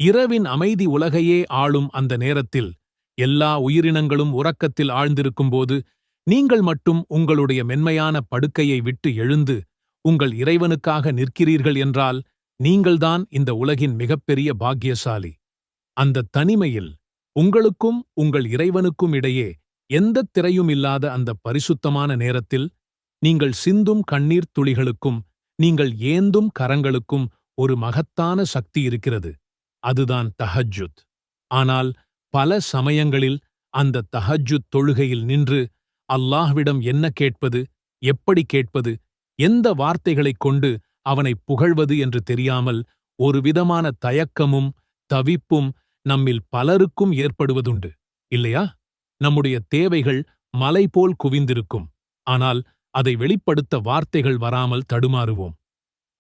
இரவின் அமைதி உலகையே ஆளும் அந்த நேரத்தில், எல்லா உயிரினங்களும் உறக்கத்தில் ஆழ்ந்திருக்கும்போது, நீங்கள் மட்டும் உங்களுடைய மென்மையான படுக்கையை விட்டு எழுந்து உங்கள் இறைவனுக்காக நிற்கிறீர்கள் என்றால், நீங்கள்தான் இந்த உலகின் மிகப்பெரிய பாக்கியசாலி. அந்த தனிமையில் உங்களுக்கும் உங்கள் இறைவனுக்கும் இடையே எந்தத் திரையும் இல்லாத அந்த பரிசுத்தமான நேரத்தில், நீங்கள் சிந்தும் கண்ணீர் துளிகளுக்கும் நீங்கள் ஏந்தும் கரங்களுக்கும் ஒரு மகத்தான சக்தி இருக்கிறது. அதுதான் தஹஜ்ஜுத். ஆனால் பல சமயங்களில் அந்த தஹஜ்ஜுத் தொழுகையில் நின்று அல்லாஹ்விடம் என்ன கேட்பது, எப்படி கேட்பது, எந்த வார்த்தைகளைக் கொண்டு அவனை புகழ்வது என்று தெரியாமல் ஒருவிதமான தயக்கமும் தவிப்பும் நம்மில் பலருக்கும் ஏற்படுவதுண்டு, இல்லையா? நம்முடைய தேவைகள் மலை போல் குவிந்திருக்கும். ஆனால் அதை வெளிப்படுத்த வார்த்தைகள் வராமல் தடுமாறுவோம்.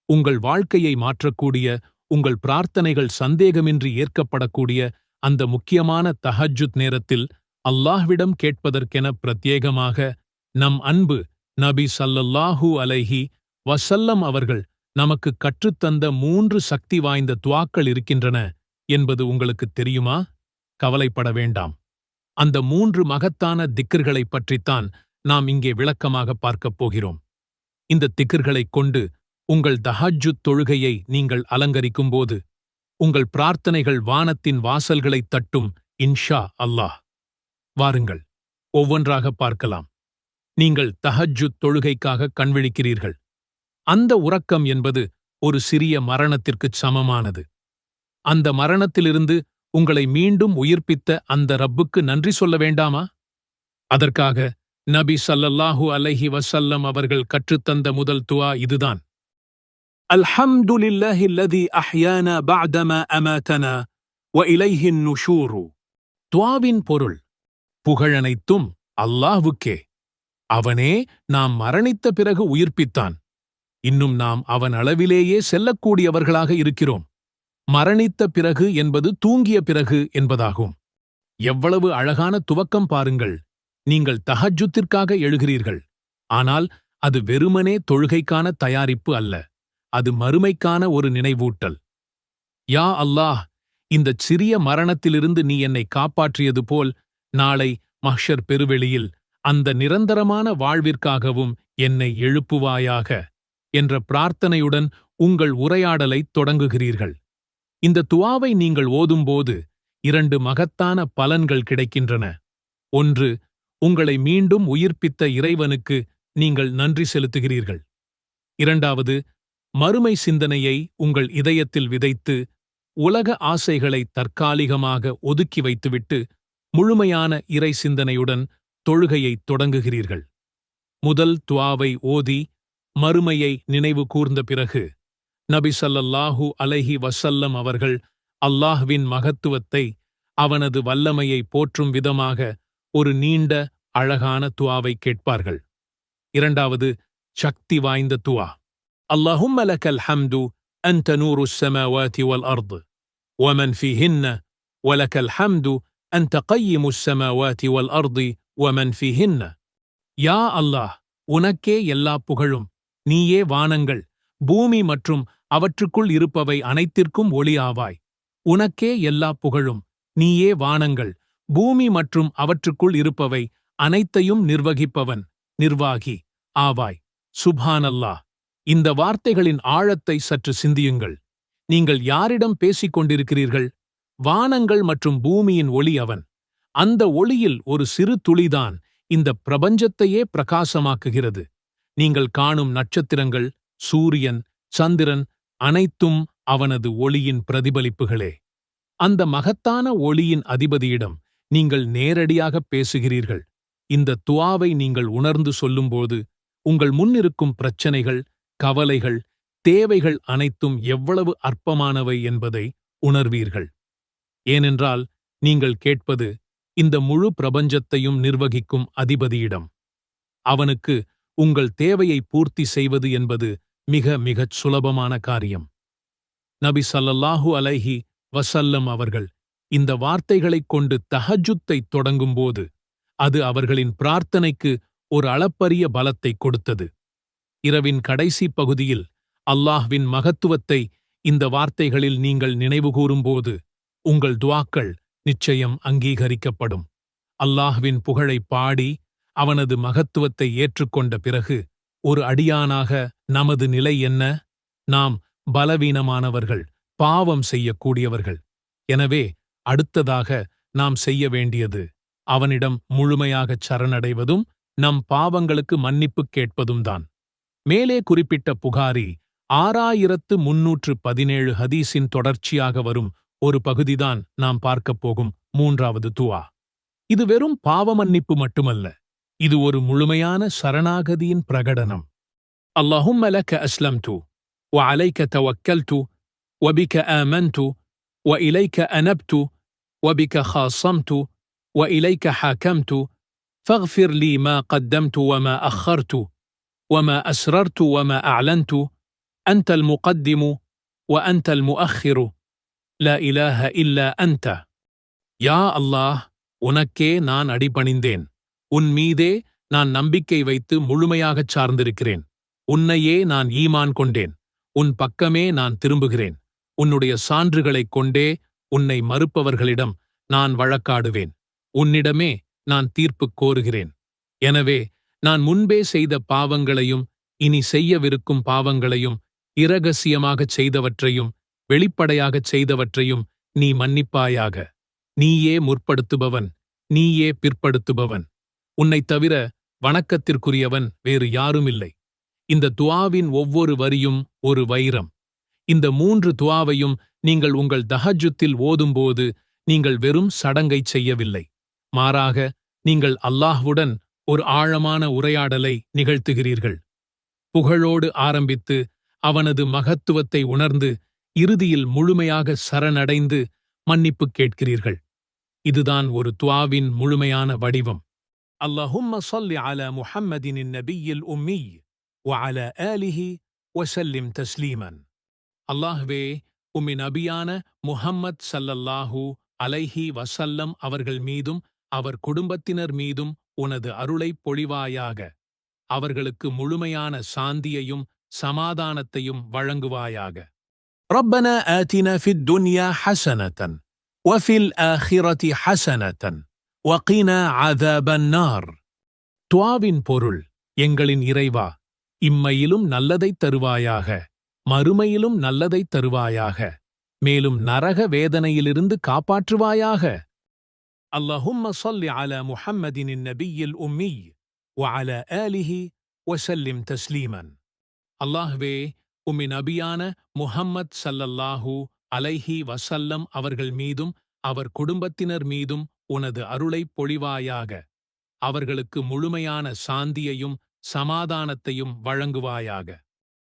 உங்கள் வாழ்க்கையை மாற்றக்கூடிய, உங்கள் பிரார்த்தனைகள் சந்தேகமின்றி ஏற்கப்படக்கூடிய அந்த முக்கியமான தஹஜ்ஜுத் நேரத்தில் அல்லாஹ்விடம் கேட்பதற்கென பிரத்யேகமாக நம் அன்பு நபி ஸல்லல்லாஹு அலைஹி வஸல்லம் அவர்கள் நமக்கு கற்றுத்தந்த 3 சக்தி வாய்ந்த துஆக்கள் இருக்கின்றன என்பது உங்களுக்குத் தெரியுமா? கவலைப்பட வேண்டாம். அந்த 3 மகத்தான திக்ர்களைப் பற்றித்தான் நாம் இங்கே விளக்கமாக பார்க்கப் போகிறோம். இந்த திக்ர்களைக் கொண்டு உங்கள் தஹஜ்ஜுத் தொழுகையை நீங்கள் அலங்கரிக்கும்போது, உங்கள் பிரார்த்தனைகள் வானத்தின் வாசல்களைத் தட்டும் இன்ஷா அல்லாஹ். வாருங்கள், ஒவ்வொன்றாக பார்க்கலாம். நீங்கள் தஹஜ்ஜுத் தொழுகைக்காக கண்விழிக்கிறீர்கள். அந்த உறக்கம் என்பது ஒரு சிறிய மரணத்திற்குச் சமமானது. அந்த மரணத்திலிருந்து உங்களை மீண்டும் உயிர்ப்பித்த அந்த ரப்புக்கு நன்றி சொல்ல வேண்டாமா? அதற்காக நபி ஸல்லல்லாஹு அலைஹி வஸல்லம் அவர்கள் கற்றுத்தந்த முதல் துஆ இதுதான். அல்ஹம்துலில்லாஹி அல்லதி அஹ்யானா பஅதமா அமாதனா வ இலைஹின் நுஷூரு. துஆவின் பொருள், புகழனைத்தும் அல்லாஹ்வுக்கே. அவனே நாம் மரணித்த பிறகு உயிர்ப்பித்தான். இன்னும் நாம் அவன் அளவிலேயே செல்லக்கூடியவர்களாக இருக்கிறோம். மரணித்த பிறகு என்பது தூங்கிய பிறகு என்பதாகும். எவ்வளவு அழகான துவக்கம் பாருங்கள். நீங்கள் தஹஜ்ஜுத்திற்காக எழுகிறீர்கள். ஆனால் அது வெறுமனே தொழுகைக்கான தயாரிப்பு அல்ல. அது மறுமைக்கான ஒரு நினைவூட்டல். யா அல்லாஹ், இந்தச் சிறிய மரணத்திலிருந்து நீ என்னை காப்பாற்றியது போல் நாளை மஹ்ஷர் பெருவெளியில் அந்த நிரந்தரமான வாழ்விற்காகவும் என்னை எழுப்புவாயாக என்ற பிரார்த்தனையுடன் உங்கள் உரையாடலைத் தொடங்குகிறீர்கள். இந்த துஆவை நீங்கள் ஓதும்போது 2 மகத்தான பலன்கள் கிடைக்கின்றன. ஒன்று, உங்களை மீண்டும் உயிர்ப்பித்த இறைவனுக்கு நீங்கள் நன்றி செலுத்துகிறீர்கள். இரண்டாவது, மறுமை சிந்தனையை உங்கள் இதயத்தில் விதைத்து உலக ஆசைகளை தற்காலிகமாக ஒதுக்கி வைத்துவிட்டு முழுமையான இறை சிந்தனையுடன் தொழுகையைத் தொடங்குகிறீர்கள். முதல் துஆவை ஓதி மறுமையை நினைவு கூர்ந்த பிறகு நபி ஸல்லல்லாஹு அலைஹி வஸல்லம் அவர்கள் அல்லாஹ்வின் மகத்துவத்தை, அவனது வல்லமையை போற்றும் விதமாக ஒரு நீண்ட அழகான துஆவை கேட்பார்கள். இரண்டாவது, சக்தி வாய்ந்த துஆ. அல்லாஹும்ம லக்கல் ஹம்து அன்த நூருஸ் ஸமாவாதி வல் அர்த் வமன் ஃபீஹின்ன வலக்கல் ஹம்து அன்த கய்யிமுஸ் ஸமாவாதி வல் அர்த் வமன் ஃபீஹின்ன. யா அல்லாஹ், உனக்கே எல்லா புகழும். நீயே வானங்கள், பூமி மற்றும் அவற்றுக்குள் இருப்பவை அனைத்திற்கும் ஒளியாவாய். உனக்கே எல்லா புகழும். நீயே வானங்கள், பூமி மற்றும் அவற்றுக்குள் இருப்பவை அனைத்தையும் நிர்வகிப்பவன், நிர்வாகி ஆவாய். சுப்ஹானல்லாஹ். இந்த வார்த்தைகளின் ஆழத்தை சற்று சிந்தியுங்கள். நீங்கள் யாரிடம் பேசிக் கொண்டிருக்கிறீர்கள்? வானங்கள் மற்றும் பூமியின் ஒளி அவன். அந்த ஒளியில் ஒரு சிறு துளிதான் இந்த பிரபஞ்சத்தையே பிரகாசமாக்குகிறது. நீங்கள் காணும் நட்சத்திரங்கள், சூரியன், சந்திரன் அனைத்தும் அவனது ஒளியின் பிரதிபலிப்புகளே. அந்த மகத்தான ஒளியின் அதிபதியிடம் நீங்கள் நேரடியாக பேசுகிறீர்கள். இந்த துஆவை நீங்கள் உணர்ந்து சொல்லும்போது உங்கள் முன்னிருக்கும் பிரச்சனைகள், கவலைகள், தேவைகள் அனைத்தும் எவ்வளவு அற்பமானவை என்பதை உணர்வீர்கள். ஏனென்றால் நீங்கள் கேட்பது இந்த முழு பிரபஞ்சத்தையும் நிர்வகிக்கும் அதிபதியிடம். அவனுக்கு உங்கள் தேவையை பூர்த்தி செய்வது என்பது மிக மிகச் சுலபமான காரியம். நபி ஸல்லல்லாஹு அலைஹி வஸல்லம் அவர்கள் இந்த வார்த்தைகளைக் கொண்டு தஹஜ்ஜுத்தைத் தொடங்கும்போது அது அவர்களின் பிரார்த்தனைக்கு ஒரு அளப்பரிய பலத்தைக் கொடுத்தது. இரவின் கடைசி பகுதியில் அல்லாஹ்வின் மகத்துவத்தை இந்த வார்த்தைகளில் நீங்கள் நினைவுகூரும்போது உங்கள் துஆக்கள் நிச்சயம் அங்கீகரிக்கப்படும். அல்லாஹ்வின் புகழைப் பாடி அவனது மகத்துவத்தை ஏற்றுக்கொண்ட பிறகு ஒரு அடியானாக நமது நிலை என்ன? நாம் பலவீனமானவர்கள், பாவம் செய்யக்கூடியவர்கள். எனவே அடுத்ததாக நாம் செய்ய வேண்டியது அவனிடம் முழுமையாகச் சரணடைவதும் நம் பாவங்களுக்கு மன்னிப்புக் கேட்பதும்தான். மேலே குறிப்பிட்ட புகாரி 6317 ஹதீஸின் தொடர்ச்சியாக வரும் ஒரு பகுதிதான் நாம் பார்க்கப் போகும் 3வது துஆ. இது வெறும் பாவ மன்னிப்பு மட்டுமல்ல, இது ஒரு முழுமையான சரணாகதியின் பிரகடனம். அல்லாஹும்ம லக அஸ்லம்து وعليك توكلت وبك آمنت وإليك أنبت وبك خاصمت وإليك حاكمت فاغفر لي ما قدمت وما أخرت وما أسررت وما أعلنت أنت المقدم وأنت المؤخر لا إله إلا أنت. யா அல்லாஹ், உனக்கே நான் அடிபணிந்தேன். உன் மீதே நான் நம்பிக்கை வைத்து முழுமையாகச் சார்ந்திருக்கிறேன். உன்னையே நான் ஈமான் கொண்டேன். உன் பக்கமே நான் திரும்புகிறேன். உன்னுடைய சான்றுகளைக் கொண்டே உன்னை மறுப்பவர்களிடம் நான் வழக்காடுவேன். உன்னிடமே நான் தீர்ப்புக் கோருகிறேன். எனவே நான் முன்பே செய்த பாவங்களையும் இனி செய்யவிருக்கும் பாவங்களையும் இரகசியமாகச் செய்தவற்றையும் வெளிப்படையாகச் செய்தவற்றையும் நீ மன்னிப்பாயாக. நீயே முற்படுத்துபவன், நீயே பிற்படுத்துபவன். உன்னைத் தவிர வணக்கத்திற்குரியவன் வேறு யாருமில்லை. இந்த துஆவின் ஒவ்வொரு வரியும் ஒரு வைரம். இந்த 3 துஆவையும் நீங்கள் உங்கள் தஹஜ்ஜுத்தில் ஓதும்போது நீங்கள் வெறும் சடங்கைச் செய்யவில்லை. மாறாக நீங்கள் அல்லாஹ்வுடன் ஒரு ஆழமான உரையாடலை நிகழ்த்துகிறீர்கள். புகழோடு ஆரம்பித்து அவனது மகத்துவத்தை உணர்ந்து இறுதியில் முழுமையாக சரணடைந்து மன்னிப்புக் கேட்கிறீர்கள். இதுதான் ஒரு துஆவின் முழுமையான வடிவம். அல்லாஹும்ம ஸல்லி அலா முஹம்மதின் நபியில் உம்மி وعلى آله وسلم تسليما. அல்லாஹ்வே, உம்மின் நபியான முஹம்மத் ஸல்லல்லாஹு அலைஹி வஸல்லம் அவர்கள் மீதும் அவர் குடும்பத்தினர் மீதும் உனது அருளைப் பொழிவாயாக. அவர்களுக்கு முழுமையான சாந்தியையும் சமாதானத்தையும் வழங்குவாயாக. ربنا آتنا في الدنيا حسنة وفي الآخرة حسنة وقنا عذاب النار. துஆவின் பொருள், எங்களின் இறைவா, இம்மையிலும் நல்லதைத் தருவாயாக, மறுமையிலும் நல்லதைத் தருவாயாக, மேலும் நரக வேதனையிலிருந்து காப்பாற்றுவாயாக. அல்லாஹும்ம ஸல்லி அலா முஹம்மதின் நபியில் உம்மி وعلى آله وسلم تسليما. அல்லாஹ்வே, உம்மின் நபியான முஹம்மத் ஸல்லல்லாஹு அலைஹி வஸல்லம் அவர்கள் மீதும் அவர் குடும்பத்தினர் மீதும் உனது அருளைப் பொழிவாயாக. அவர்களுக்கு முழுமையான சாந்தியையும் சமாதானத்தையும் வழங்குவாயாக.